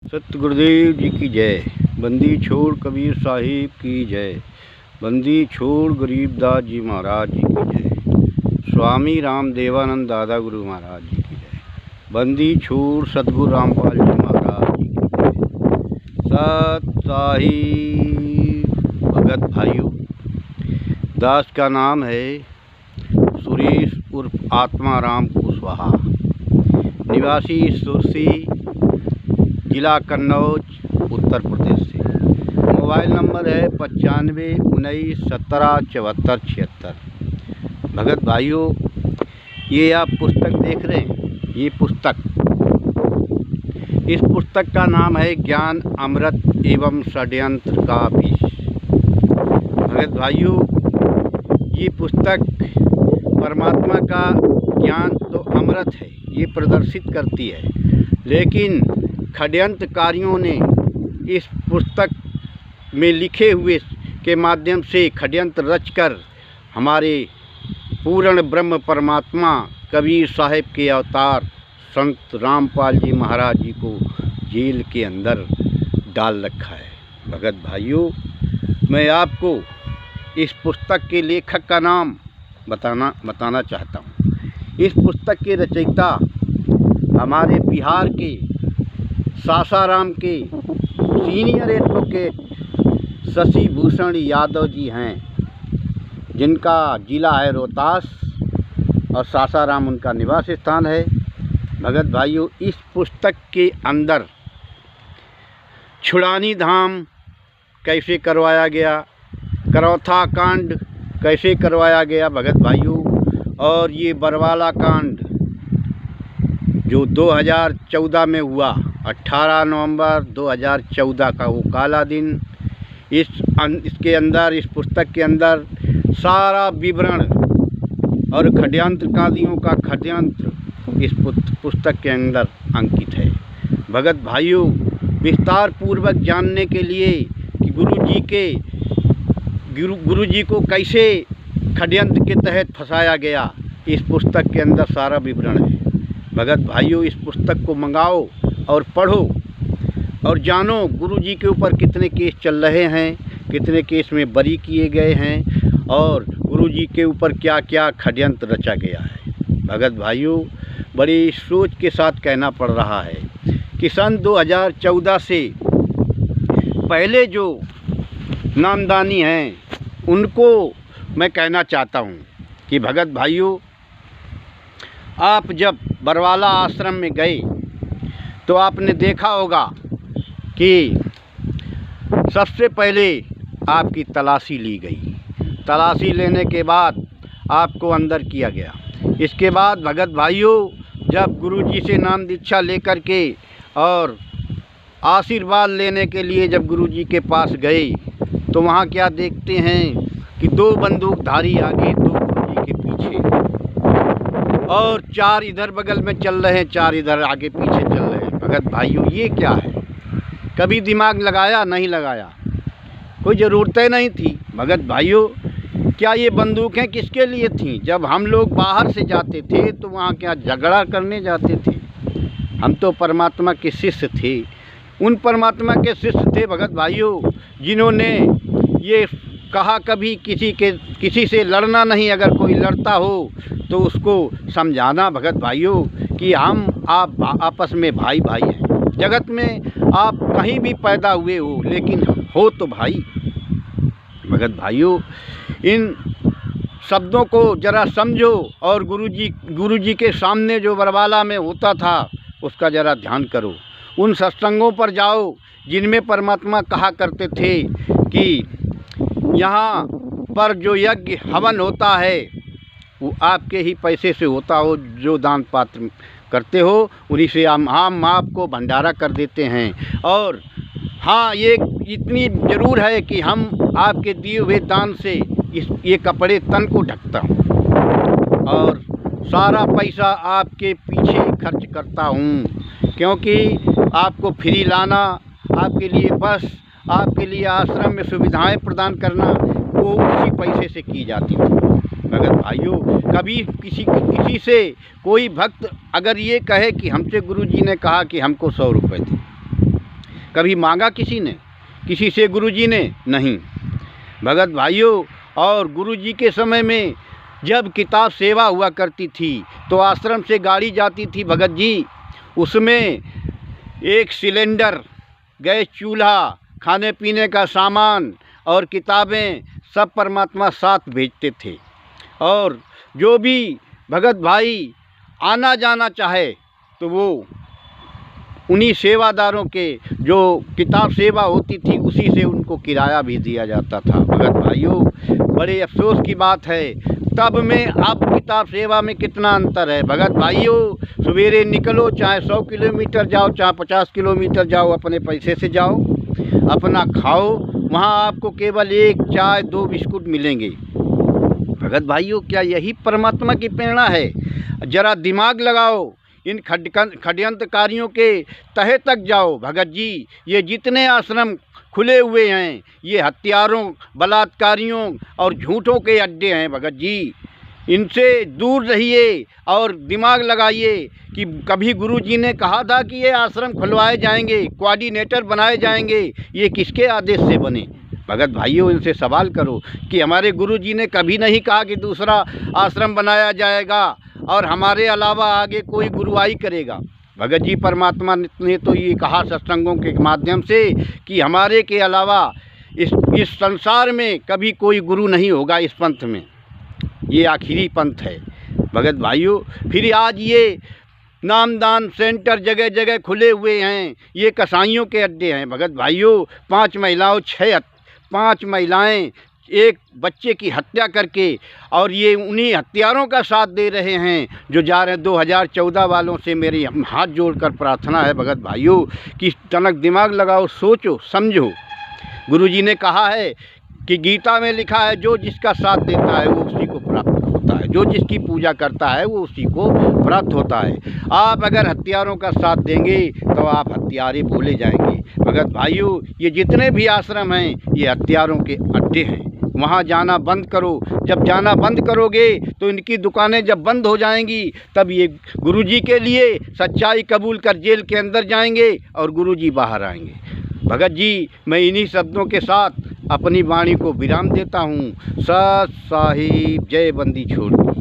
सत्य गुरुदेव जी की जय। बंदी छोड़ कबीर साहिब की जय। बंदी छोड़ गरीबदास जी महाराज जी की जय। स्वामी राम देवानंद दादा गुरु महाराज जी की जय। बंदी छोड़ सतगुरु रामपाल जी महाराज जी की जय। सत साहिब भगत भाइयों, दास का नाम है सुरेश उर्फ आत्माराम कुशवाहा, निवासी सुरसी, जिला कन्नौज, उत्तर प्रदेश से। मोबाइल नंबर है 9519177476। भगत भाइयों, ये आप पुस्तक देख रहे हैं, ये पुस्तक, इस पुस्तक का नाम है ज्ञान अमृत एवं षड्यंत्र का विष। भगत भाइयों, ये पुस्तक परमात्मा का ज्ञान तो अमृत है, ये प्रदर्शित करती है, लेकिन षड्यंत्रकारियों ने इस पुस्तक में लिखे हुए के माध्यम से षड्यंत्र रचकर हमारे पूर्ण ब्रह्म परमात्मा कबीर साहिब के अवतार संत रामपाल जी महाराज जी को जेल के अंदर डाल रखा है। भगत भाइयों, मैं आपको इस पुस्तक के लेखक का नाम बताना चाहता हूँ। इस पुस्तक के रचयिता हमारे बिहार के सासाराम के सीनियर एडवोकेट शशि भूषण यादव जी हैं, जिनका जिला है रोहतास और सासाराम उनका निवास स्थान है। भगत भाइयों, इस पुस्तक के अंदर छुड़ानी धाम कैसे करवाया गया, करौथा कांड कैसे करवाया गया भगत भाइयों, और ये बरवाला कांड जो 2014 में हुआ, 18 नवंबर 2014 का वो काला दिन, इसके अंदर, इस पुस्तक के अंदर सारा विवरण और षड्यंत्रकारियों का षड्यंत्र इस पुस्तक के अंदर अंकित है। भगत भाइयों, विस्तार पूर्वक जानने के लिए कि गुरु जी को कैसे षड्यंत्र के तहत फंसाया गया, इस पुस्तक के अंदर सारा विवरण है। भगत भाइयों, इस पुस्तक को मंगाओ और पढ़ो और जानो गुरु जी के ऊपर कितने केस चल रहे हैं, कितने केस में बरी किए गए हैं और गुरु जी के ऊपर क्या क्या षड्यंत्र रचा गया है। भगत भाइयों, बड़ी सोच के साथ कहना पड़ रहा है कि सन 2014 से पहले जो नामदानी हैं उनको मैं कहना चाहता हूँ कि भगत भाइयों, आप जब बरवाला आश्रम में गए तो आपने देखा होगा कि सबसे पहले आपकी तलाशी ली गई। तलाशी लेने के बाद आपको अंदर किया गया। इसके बाद भगत भाइयों, जब गुरुजी से नाम दीक्षा लेकर के और आशीर्वाद लेने के लिए जब गुरुजी के पास गए तो वहाँ क्या देखते हैं कि 2 बंदूकधारी आगे, 2 गुरुजी के पीछे और 4 इधर बगल में चल रहे हैं, 4 इधर आगे पीछे चल रहे हैं। भगत भाइयों, ये क्या है? कभी दिमाग लगाया? नहीं लगाया, कोई ज़रूरतें नहीं थी। भगत भाइयों, क्या ये बंदूकें किसके लिए थीं? जब हम लोग बाहर से जाते थे तो वहाँ क्या झगड़ा करने जाते थे? हम तो परमात्मा के शिष्य थे, उन परमात्मा के शिष्य थे भगत भाइयों, जिन्होंने ये कहा कभी किसी से लड़ना नहीं, अगर कोई लड़ता हो तो उसको समझाना भगत भाइयों कि हम आप आपस में भाई भाई हैं। जगत में आप कहीं भी पैदा हुए हो, लेकिन हो तो भाई। भगत भाइयों, इन शब्दों को ज़रा समझो और गुरु जी के सामने जो बरवाला में होता था उसका ज़रा ध्यान करो। उन सत्संगों पर जाओ जिनमें परमात्मा कहा करते थे कि यहाँ पर जो यज्ञ हवन होता है वो आपके ही पैसे से होता हो, जो दान पात्र करते हो उन्हीं से हम आपको भंडारा कर देते हैं। और हाँ, ये इतनी ज़रूर है कि हम आपके दिए हुए दान से ये कपड़े तन को ढकता हूँ और सारा पैसा आपके पीछे खर्च करता हूँ, क्योंकि आपको फ्री लाना, आपके लिए बस, आपके लिए आश्रम में सुविधाएं प्रदान करना, वो उसी पैसे से की जाती है। भगत भाइयों, कभी किसी से कोई भक्त अगर ये कहे कि हमसे गुरुजी ने कहा कि हमको 100 रुपये दें, कभी मांगा किसी ने, किसी से गुरुजी ने? नहीं। भगत भाइयों, और गुरुजी के समय में जब किताब सेवा हुआ करती थी तो आश्रम से गाड़ी जाती थी भगत जी, उसमें एक सिलेंडर, गैस चूल्हा, खाने पीने का सामान और किताबें सब परमात्मा साथ भेजते थे। और जो भी भगत भाई आना जाना चाहे तो वो उन्हीं सेवादारों के जो किताब सेवा होती थी उसी से उनको किराया भी दिया जाता था। भगत भाइयों, बड़े अफसोस की बात है, तब में अब किताब सेवा में कितना अंतर है। भगत भाइयों, सवेरे निकलो, चाहे 100 किलोमीटर जाओ, चाहे 50 किलोमीटर जाओ, अपने पैसे से जाओ, अपना खाओ, वहाँ आपको केवल एक चाय 2 बिस्कुट मिलेंगे। भगत भाइयों, क्या यही परमात्मा की प्रेरणा है? ज़रा दिमाग लगाओ, इन षड्यंत्रकारियों के तहे तक जाओ। भगत जी, ये जितने आश्रम खुले हुए हैं ये हत्यारों, बलात्कारियों और झूठों के अड्डे हैं। भगत जी, इनसे दूर रहिए और दिमाग लगाइए कि कभी गुरुजी ने कहा था कि ये आश्रम खुलवाए जाएंगे, कोऑर्डिनेटर बनाए जाएंगे, ये किसके आदेश से बने? भगत भाइयों, इनसे सवाल करो कि हमारे गुरुजी ने कभी नहीं कहा कि दूसरा आश्रम बनाया जाएगा और हमारे अलावा आगे कोई गुरुआई करेगा। भगत जी, परमात्मा ने तो ये कहा सत्संगों के माध्यम से कि हमारे के अलावा इस संसार में कभी कोई गुरु नहीं होगा। इस पंथ में ये आखिरी पंथ है। भगत भाइयों, फिर आज ये नामदान सेंटर जगह जगह खुले हुए हैं, ये कसाईयों के अड्डे हैं। भगत भाइयों, 5 महिलाएं एक बच्चे की हत्या करके, और ये उन्हीं हत्यारों का साथ दे रहे हैं जो जा रहे हैं। 2014 वालों से मेरी हाथ जोड़कर प्रार्थना है भगत भाइयों कि तनक दिमाग लगाओ, सोचो, समझो। गुरुजी ने कहा है कि गीता में लिखा है, जो जिसका साथ देता है वो उसी को प्राप्त होता है, जो जिसकी पूजा करता है वो उसी को प्राप्त होता है। आप अगर हत्यारों का साथ देंगे तो आप हत्यारे बोले जाएंगे। भगत भाइयों, ये जितने भी आश्रम हैं ये हत्यारों के अड्डे हैं, वहाँ जाना बंद करो। जब जाना बंद करोगे तो इनकी दुकानें जब बंद हो जाएंगी तब ये गुरुजी के लिए सच्चाई कबूल कर जेल के अंदर जाएंगे और गुरुजी बाहर आएंगे। भगत जी, मैं इन्हीं शब्दों के साथ अपनी वाणी को विराम देता हूँ। सत साहिब, जय बंदी छोड़।